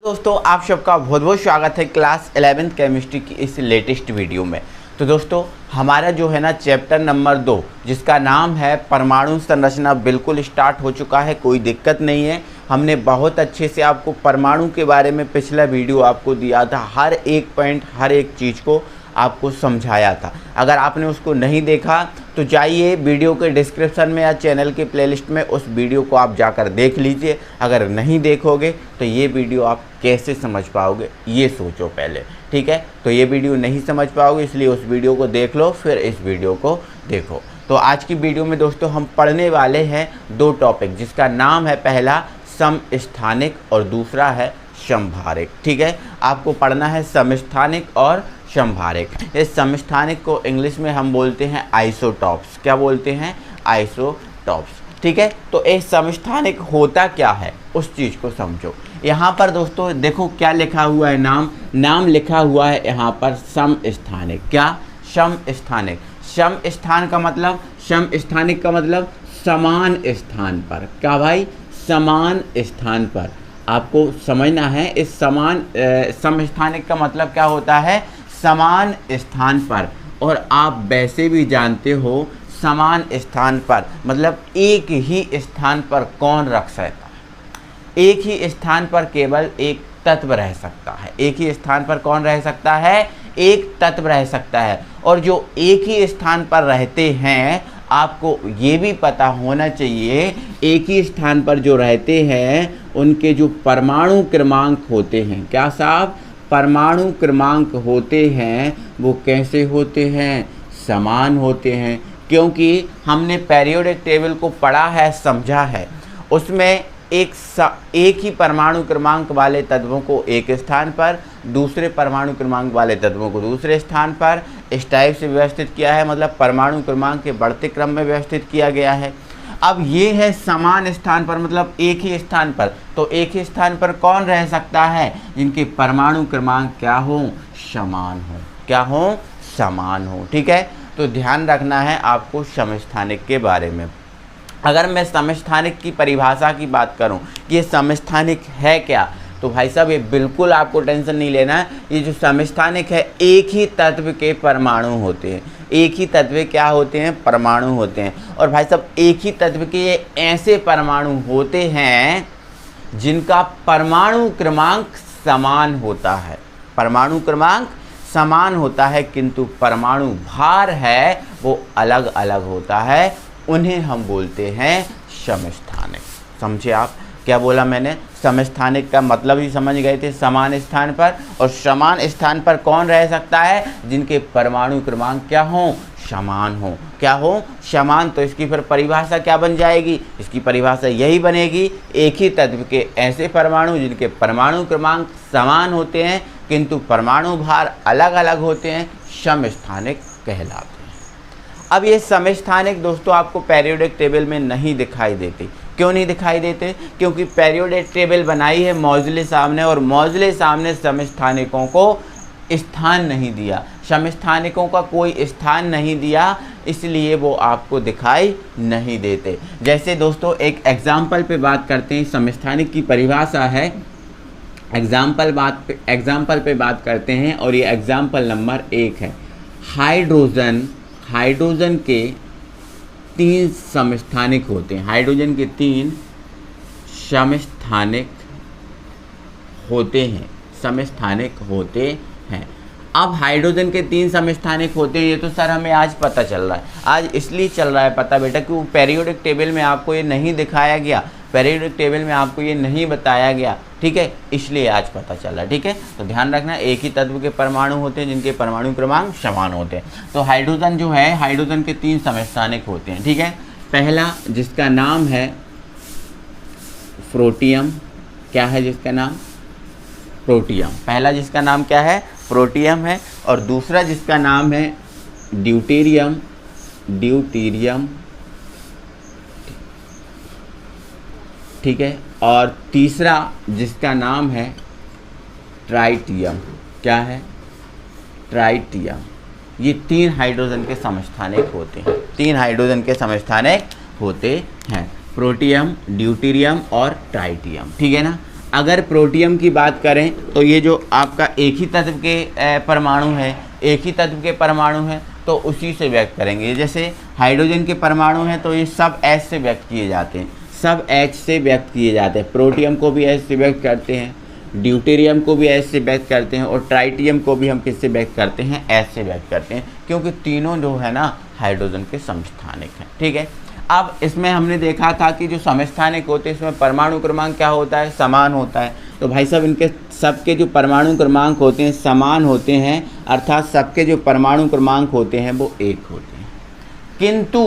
दोस्तों आप सबका बहुत बहुत स्वागत है क्लास 11th केमिस्ट्री की इस लेटेस्ट वीडियो में। तो दोस्तों हमारा जो है ना चैप्टर नंबर 2 जिसका नाम है परमाणु संरचना बिल्कुल स्टार्ट हो चुका है, कोई दिक्कत नहीं है। हमने बहुत अच्छे से आपको परमाणु के बारे में पिछला वीडियो आपको दिया था, हर एक पॉइंट हर एक चीज़ को आपको समझाया था। अगर आपने उसको नहीं देखा तो जाइए वीडियो के डिस्क्रिप्शन में या चैनल के प्लेलिस्ट में उस वीडियो को आप जाकर देख लीजिए। अगर नहीं देखोगे तो ये वीडियो आप कैसे समझ पाओगे, ये सोचो पहले, ठीक है। तो ये वीडियो नहीं समझ पाओगे, इसलिए उस वीडियो को देख लो फिर इस वीडियो को देखो। तो आज की वीडियो में दोस्तों हम पढ़ने वाले हैं दो टॉपिक, जिसका नाम है पहला समस्थानिक और दूसरा है समभारिक, ठीक है। आपको पढ़ना है समस्थानिक और समभारिक। इस समस्थानिक को इंग्लिश में हम बोलते हैं आइसोटॉप्स। क्या बोलते हैं? आइसोटॉप्स, ठीक है। तो ये समस्थानिक होता क्या है उस चीज़ को समझो। यहाँ पर दोस्तों देखो क्या लिखा हुआ है, नाम लिखा हुआ है यहाँ पर समस्थानिक। क्या? समस्थानिक। समस्थान का मतलब, समस्थानिक का मतलब समान स्थान पर। क्या भाई? समान स्थान पर। आपको समझना है इस समस्थानिक का मतलब क्या होता है? समान स्थान पर। और आप वैसे भी जानते हो समान स्थान पर मतलब एक ही स्थान पर कौन रख सकता है? एक ही स्थान पर केवल एक तत्व रह सकता है। एक ही स्थान पर कौन रह सकता है? एक तत्व रह सकता है। और जो एक ही स्थान पर रहते हैं, आपको ये भी पता होना चाहिए एक ही स्थान पर जो रहते हैं उनके जो परमाणु क्रमांक होते हैं, क्या साहब? परमाणु क्रमांक होते हैं वो कैसे होते हैं? समान होते हैं। क्योंकि हमने पीरियोडिक टेबल को पढ़ा है, समझा है। उसमें एक ही परमाणु क्रमांक वाले तत्वों को एक स्थान पर, दूसरे परमाणु क्रमांक वाले तत्वों को दूसरे स्थान पर इस टाइप से व्यवस्थित किया है, मतलब परमाणु क्रमांक के बढ़ते क्रम में व्यवस्थित किया गया है। अब ये है समान स्थान पर मतलब एक ही स्थान पर। तो एक ही स्थान पर कौन रह सकता है? जिनके परमाणु क्रमांक क्या हो? समान हो। क्या हो? समान हो, ठीक है। तो ध्यान रखना है आपको समस्थानिक के बारे में। अगर मैं समस्थानिक की परिभाषा की बात करूं कि ये समस्थानिक है क्या, तो भाई साहब ये बिल्कुल आपको टेंशन नहीं लेना है। ये जो समस्थानिक है, एक ही तत्व के परमाणु होते हैं। एक ही तत्व क्या होते हैं? परमाणु होते हैं। और भाई साहब एक ही तत्व के ये ऐसे परमाणु होते हैं जिनका परमाणु क्रमांक समान होता है। परमाणु क्रमांक समान होता है किंतु परमाणु भार है वो अलग अलग होता है। उन्हें हम बोलते हैं समस्थानिक। समझे आप? क्या बोला मैंने? समस्थानिक का मतलब ही समझ गए थे, समान स्थान पर। और समान स्थान पर कौन रह सकता है? जिनके परमाणु क्रमांक क्या हो? समान हो। क्या हो? समान। तो इसकी फिर परिभाषा क्या बन जाएगी? इसकी परिभाषा यही बनेगी, एक ही तत्व के ऐसे परमाणु जिनके परमाणु क्रमांक समान होते हैं किंतु परमाणु भार अलग अलग होते हैं, समस्थानिक कहलाते हैं। अब ये समस्थानिक दोस्तों आपको पीरियोडिक टेबल में नहीं दिखाई देते। क्यों नहीं दिखाई देते? क्योंकि पीरियोडिक टेबल बनाई है मौजले साहब ने, और मौजले साहब ने समस्थानिकों को स्थान नहीं दिया। समस्थानिकों का कोई स्थान नहीं दिया, इसलिए वो आपको दिखाई नहीं देते। जैसे दोस्तों एक एग्जाम्पल पे बात करते हैं, समस्थानिक की परिभाषा है। एग्जाम्पल पे बात करते हैं और ये एग्जाम्पल नंबर 1 है। हाइड्रोजन के 3 समस्थानिक होते हैं। हाइड्रोजन के 3 समस्थानिक होते हैं। समस्थानिक होते हैं। अब हाइड्रोजन के 3 समस्थानिक होते हैं, ये तो सर हमें आज पता चल रहा है। आज इसलिए चल रहा है पता बेटा कि पीरियोडिक टेबल में आपको ये नहीं दिखाया गया, पीरियोडिक टेबल में आपको ये नहीं बताया गया, ठीक है, इसलिए आज पता चल रहा है, ठीक है। तो ध्यान रखना, एक ही तत्व के परमाणु होते हैं जिनके परमाणु क्रमांक समान होते हैं। तो हाइड्रोजन जो है, हाइड्रोजन के 3 समस्थानिक होते हैं, ठीक है। पहला जिसका नाम है प्रोटियम। क्या है जिसका नाम? प्रोटियम। पहला जिसका नाम क्या है? प्रोटियम है। और दूसरा जिसका नाम है ड्यूटेरियम। ठीक है। और तीसरा जिसका नाम है ट्राइटियम। क्या है? ट्राइटियम। ये 3 हाइड्रोजन के समस्थानिक होते हैं। 3 हाइड्रोजन के समस्थानिक होते हैं, प्रोटियम, ड्यूटेरियम और ट्राइटियम, ठीक है ना। अगर प्रोटियम की बात करें तो ये जो आपका एक ही तत्व के परमाणु है, एक ही तत्व के परमाणु हैं, तो उसी से व्यक्त करेंगे। जैसे हाइड्रोजन के परमाणु हैं तो ये सब H से व्यक्त किए जाते हैं, सब H से व्यक्त किए जाते हैं। प्रोटियम को भी H से व्यक्त करते हैं, ड्यूटेरियम को भी H से व्यक्त करते हैं, और ट्राइटियम को भी हम किससे व्यक्त करते हैं? H से व्यक्त करते हैं, क्योंकि तीनों जो है ना हाइड्रोजन के समस्थानिक हैं। ठीक है, अब इसमें हमने देखा था कि जो समस्थानिक होते हैं इसमें परमाणु क्रमांक क्या होता है? समान होता है। तो भाई साहब इनके सबके जो परमाणु क्रमांक होते हैं समान होते हैं, अर्थात सबके जो परमाणु क्रमांक होते हैं वो एक होते हैं, किंतु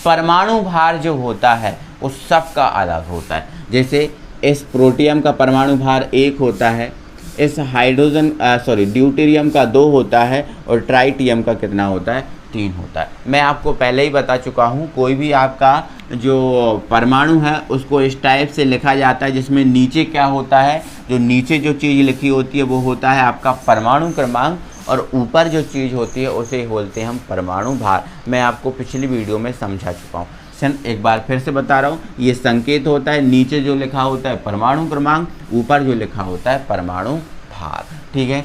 परमाणु भार जो होता है वो सबका अलग होता है। जैसे इस प्रोटियम का परमाणु भार 1 होता है, इस ड्यूटेरियम का 2 होता है, और ट्राइटियम का कितना होता है? 3 होता है। मैं आपको पहले ही बता चुका हूँ, कोई भी आपका जो परमाणु है उसको इस टाइप से लिखा जाता है जिसमें नीचे क्या होता है, जो नीचे जो चीज़ लिखी होती है वो होता है आपका परमाणु क्रमांक, और ऊपर जो चीज़ होती है उसे बोलते हैं हम परमाणु भार। मैं आपको पिछली वीडियो में समझा चुका हूँ, एक बार फिर से बता रहा हूँ। ये संकेत होता है, नीचे जो लिखा होता है परमाणु क्रमांक, ऊपर जो लिखा होता है परमाणु भार। ठीक है,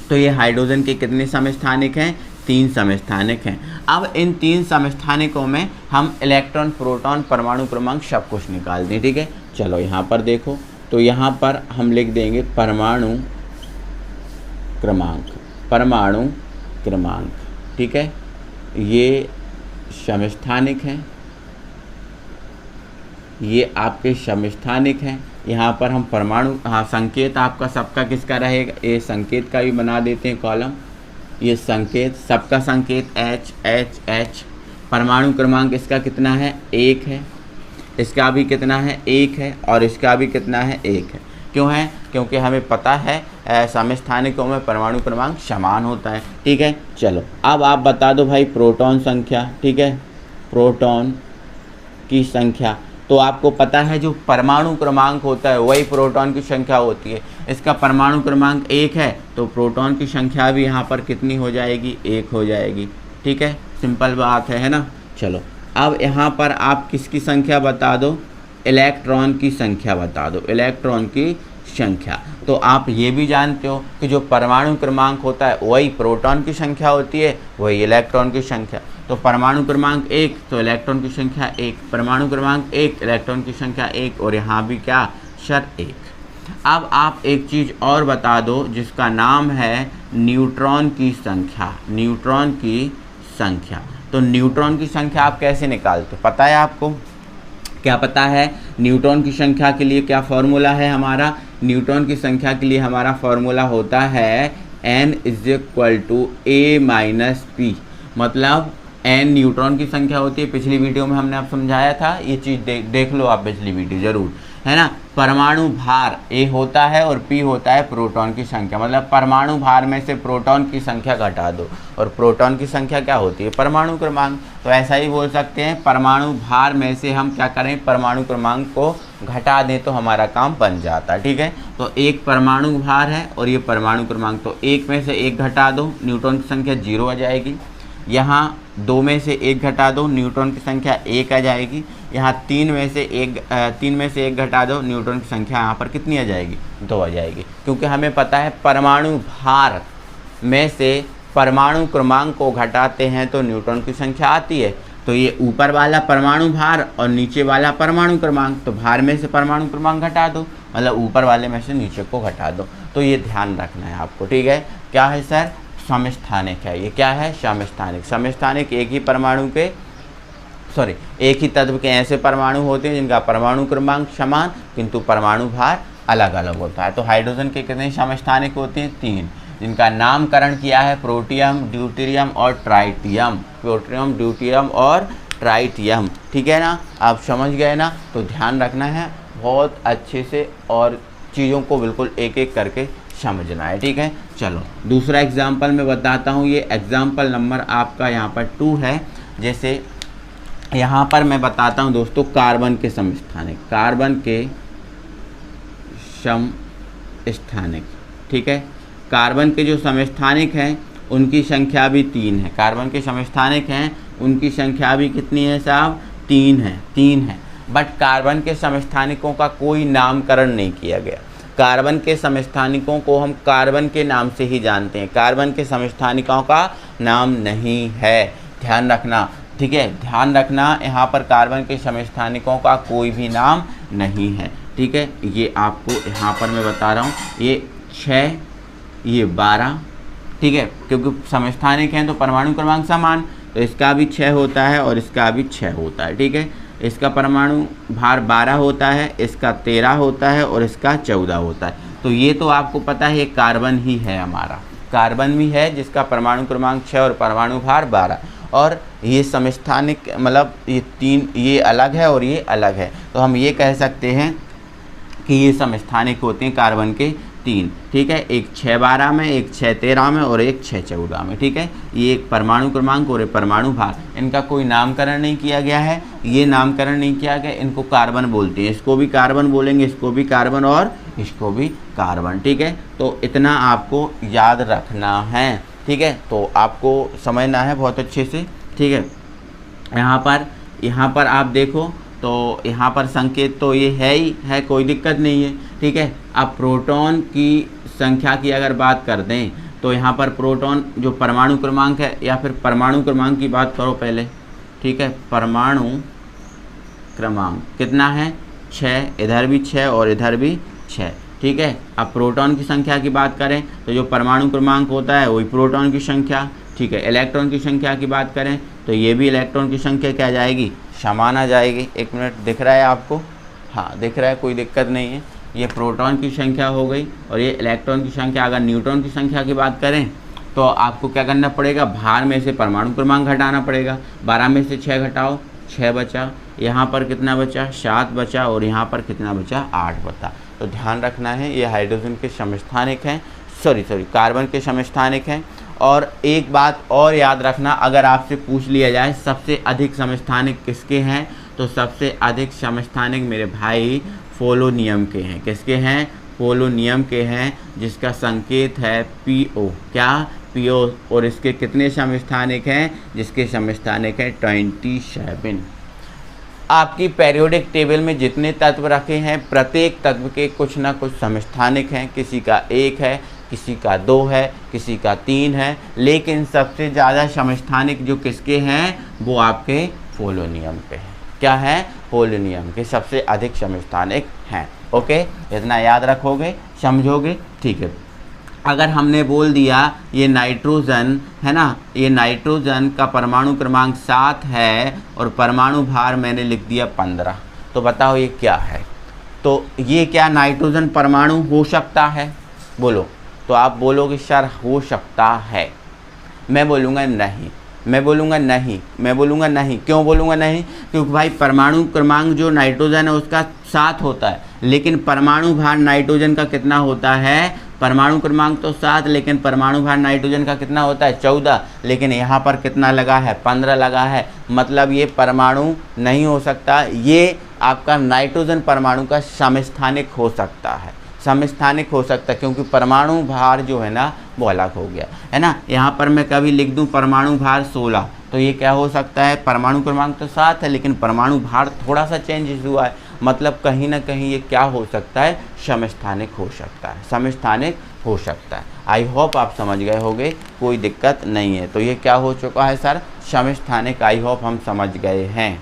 तो ये हाइड्रोजन के कितने समस्थानिक हैं? 3 समस्थानिक हैं। अब इन 3 समस्थानिकों में हम इलेक्ट्रॉन, प्रोटॉन, परमाणु क्रमांक सब कुछ निकाल दें। ठीक है, चलो यहाँ पर देखो, तो यहाँ पर हम लिख देंगे परमाणु क्रमांक, परमाणु क्रमांक। ठीक है, ये समस्थानिक हैं, ये आपके समस्थानिक हैं। यहाँ पर हम परमाणु, हाँ संकेत आपका सबका किसका रहेगा? ये संकेत का भी बना देते हैं कॉलम। ये संकेत, सबका संकेत H H H। परमाणु क्रमांक इसका कितना है? 1 है, इसका भी कितना है? 1 है, और इसका भी कितना है? 1 है। क्यों है? क्योंकि हमें पता है समस्थानिकों में परमाणु क्रमांक समान होता है। ठीक है, चलो अब आप बता दो भाई प्रोटॉन संख्या। ठीक है, प्रोटॉन की संख्या, तो आपको पता है जो परमाणु क्रमांक होता है वही प्रोटॉन की संख्या होती है। इसका परमाणु क्रमांक 1 है तो प्रोटॉन की संख्या भी यहाँ पर कितनी हो जाएगी? 1 हो जाएगी। ठीक है, सिंपल बात है ना। चलो अब यहाँ पर आप किसकी संख्या बता दो? इलेक्ट्रॉन की संख्या बता दो, इलेक्ट्रॉन की संख्या। तो आप ये भी जानते हो कि जो परमाणु क्रमांक होता है वही प्रोटॉन की संख्या होती है, वही इलेक्ट्रॉन की संख्या। तो परमाणु क्रमांक 1 तो इलेक्ट्रॉन की संख्या 1, परमाणु क्रमांक 1 इलेक्ट्रॉन की संख्या 1, और यहाँ भी क्या? सर 1। अब आप एक चीज़ और बता दो जिसका नाम है न्यूट्रॉन की संख्या, न्यूट्रॉन की संख्या। तो न्यूट्रॉन की संख्या आप कैसे निकालते हो? पता है आपको? क्या पता है? न्यूट्रॉन की संख्या के लिए क्या फॉर्मूला है हमारा? न्यूट्रॉन की संख्या के लिए हमारा फॉर्मूला होता है n = a - p। मतलब n न्यूट्रॉन की संख्या होती है। पिछली वीडियो में हमने आप समझाया था, ये चीज़ देख लो आप पिछली वीडियो ज़रूर, है ना। परमाणु भार a होता है और p होता है प्रोटॉन की संख्या। मतलब परमाणु भार में से प्रोटॉन की संख्या घटा दो, और प्रोटॉन की संख्या क्या होती है? परमाणु क्रमांक। तो ऐसा ही बोल सकते हैं, परमाणु भार में से हम क्या करें? परमाणु क्रमांक को घटा दें तो हमारा काम बन जाता है। ठीक है, तो एक परमाणु भार है और ये परमाणु क्रमांक, तो 1 में से 1 घटा दो, न्यूट्रॉन की संख्या 0 आ जाएगी। यहाँ 2 में से 1 घटा दो, न्यूट्रॉन की संख्या 1 आ जाएगी। यहाँ 3 में से 1 घटा दो, न्यूट्रॉन की संख्या यहाँ पर कितनी आ जाएगी? 2 आ जाएगी। क्योंकि हमें पता है परमाणु भार में से परमाणु क्रमांक को घटाते हैं तो न्यूट्रॉन की संख्या आती है। तो ये ऊपर वाला परमाणु भार और नीचे वाला परमाणु क्रमांक, तो भार में से परमाणु क्रमांक घटा दो, मतलब ऊपर वाले में से नीचे को घटा दो। तो ये ध्यान रखना है आपको। ठीक है, क्या है सर? समस्थानिक है। ये क्या है? समस्थानिक। समस्थानिक एक ही परमाणु के एक ही तत्व के ऐसे परमाणु होते हैं जिनका परमाणु क्रमांक समान किंतु परमाणु भार अलग अलग होता है। तो हाइड्रोजन के कितने समस्थानिक होते हैं? 3, जिनका नामकरण किया है प्रोटियम, ड्यूटेरियम और ट्राइटियम। प्रोटियम, ड्यूटेरियम और ट्राइटियम। ठीक है ना, आप समझ गए ना। तो ध्यान रखना है बहुत अच्छे से और चीज़ों को बिल्कुल एक एक करके समझना है। ठीक है, चलो दूसरा एग्जाम्पल मैं बताता हूँ। ये एग्जाम्पल नंबर आपका यहाँ पर 2 है। जैसे यहाँ पर मैं बताता हूँ दोस्तों कार्बन के समस्थानिक, कार्बन के समस्थानिक। ठीक है, कार्बन के जो समस्थानिक हैं उनकी संख्या भी 3 है। कार्बन के समस्थानिक हैं उनकी संख्या भी कितनी है साहब? 3 है। बट कार्बन के समस्थानिकों का कोई नामकरण नहीं किया गया। कार्बन के समस्थानिकों को हम कार्बन के नाम से ही जानते हैं, कार्बन के समस्थानिकों का नाम नहीं है, ध्यान रखना, ठीक है, ध्यान रखना। यहाँ पर कार्बन के समस्थानिकों का कोई भी नाम नहीं है, ठीक है। ये आपको यहाँ पर मैं बता रहा हूँ, ये 6, ये 12, ठीक है, क्योंकि समस्थानिक हैं तो परमाणु क्रमांक समान, तो इसका भी 6 होता है और इसका भी 6 होता है, ठीक है। इसका परमाणु भार 12 होता है, इसका 13 होता है और इसका 14 होता है। तो ये तो आपको पता है, ये कार्बन ही है, हमारा कार्बन भी है जिसका परमाणु क्रमांक 6 और परमाणु भार 12, और ये समस्थानिक मतलब ये 3, ये अलग है और ये अलग है, तो हम ये कह सकते हैं कि ये समस्थानिक होते हैं कार्बन के 3, ठीक है। एक 6-12 में, एक 6-13 में और एक 6-14 में, ठीक है। ये एक परमाणु क्रमांक और एक परमाणु भार, इनका कोई नामकरण नहीं किया गया है, ये नामकरण नहीं किया गया, इनको कार्बन बोलते हैं, इसको भी कार्बन बोलेंगे, इसको भी कार्बन और इसको भी कार्बन, ठीक है। तो इतना आपको याद रखना है, ठीक है, तो आपको समझना है बहुत अच्छे से, ठीक है। यहाँ पर आप देखो तो यहाँ पर संकेत तो ये है ही है, कोई दिक्कत नहीं है, ठीक है। अब प्रोटॉन की संख्या की अगर बात कर दें तो यहाँ पर प्रोटॉन जो परमाणु क्रमांक है, या फिर परमाणु क्रमांक की बात करो पहले, ठीक है। परमाणु क्रमांक कितना है? 6, इधर भी 6 और इधर भी 6, ठीक है। अब प्रोटॉन की संख्या की बात करें तो जो परमाणु क्रमांक होता है वही प्रोटॉन की संख्या, ठीक है। इलेक्ट्रॉन की संख्या की बात करें तो ये भी इलेक्ट्रॉन की संख्या क्या जाएगी? समान आ जाएगी। एक मिनट, दिख रहा है आपको? हाँ दिख रहा है, कोई दिक्कत नहीं है। ये प्रोटॉन की संख्या हो गई और ये इलेक्ट्रॉन की संख्या। अगर न्यूट्रॉन की संख्या की बात करें तो आपको क्या करना पड़ेगा? भार में से परमाणु क्रमांक घटाना पड़ेगा। 12 में से 6 घटाओ, 6 बचा। यहाँ पर कितना बचा? 7 बचा। और यहाँ पर कितना बचा? 8 बचा। तो ध्यान रखना है, ये हाइड्रोजन के समस्थानिक हैं, सॉरी कार्बन के समस्थानिक हैं। और एक बात और याद रखना, अगर आपसे पूछ लिया जाए सबसे अधिक समस्थानिक किसके हैं, तो सबसे अधिक समस्थानिक मेरे भाई पोलोनियम के हैं। किसके हैं? पोलोनियम के हैं, जिसका संकेत है PO। क्या? PO। और इसके कितने समस्थानिक हैं? जिसके समस्थानिक हैं 27। आपकी पेरियोडिक टेबल में जितने तत्व रखे हैं, प्रत्येक तत्व के कुछ ना कुछ समस्थानिक हैं। किसी का 1 है, किसी का 2 है, किसी का 3 है, लेकिन सबसे ज़्यादा समस्थानिक जो किसके हैं वो आपके पोलोनियम के हैं। क्या है? पोलोनियम के सबसे अधिक समस्थानिक हैं। ओके, इतना याद रखोगे, समझोगे, ठीक है। अगर हमने बोल दिया ये नाइट्रोजन है ना, ये नाइट्रोजन का परमाणु क्रमांक 7 है और परमाणु भार मैंने लिख दिया 15, तो बताओ ये क्या है? तो ये क्या नाइट्रोजन परमाणु हो सकता है? बोलो। तो आप बोलोगे सर हो सकता है। मैं बोलूँगा नहीं, मैं बोलूँगा नहीं, मैं बोलूँगा नहीं। क्यों बोलूँगा नहीं? क्योंकि भाई परमाणु क्रमांक जो नाइट्रोजन है उसका 7 होता है, लेकिन परमाणु भार नाइट्रोजन का कितना होता है? परमाणु क्रमांक तो 7, लेकिन परमाणु भार नाइट्रोजन का कितना होता है? 14। लेकिन यहाँ पर कितना लगा है? 15 लगा है। मतलब ये परमाणु नहीं हो सकता, ये आपका नाइट्रोजन परमाणु का समस्थानिक हो सकता है, समस्थानिक हो सकता है, क्योंकि परमाणु भार जो है ना वो अलग हो गया है ना। यहाँ पर मैं कभी लिख दूँ परमाणु भार 16, तो ये क्या हो सकता है? परमाणु क्रमांक तो 7 है, लेकिन परमाणु भार थोड़ा सा चेंज हुआ है। मतलब कहीं ना कहीं ये क्या हो सकता है? समस्थानिक हो सकता है, समस्थानिक हो सकता है। आई होप आप समझ गए होंगे, कोई दिक्कत नहीं है। तो ये क्या हो चुका है सर? समस्थानिक। आई होप हम समझ गए हैं।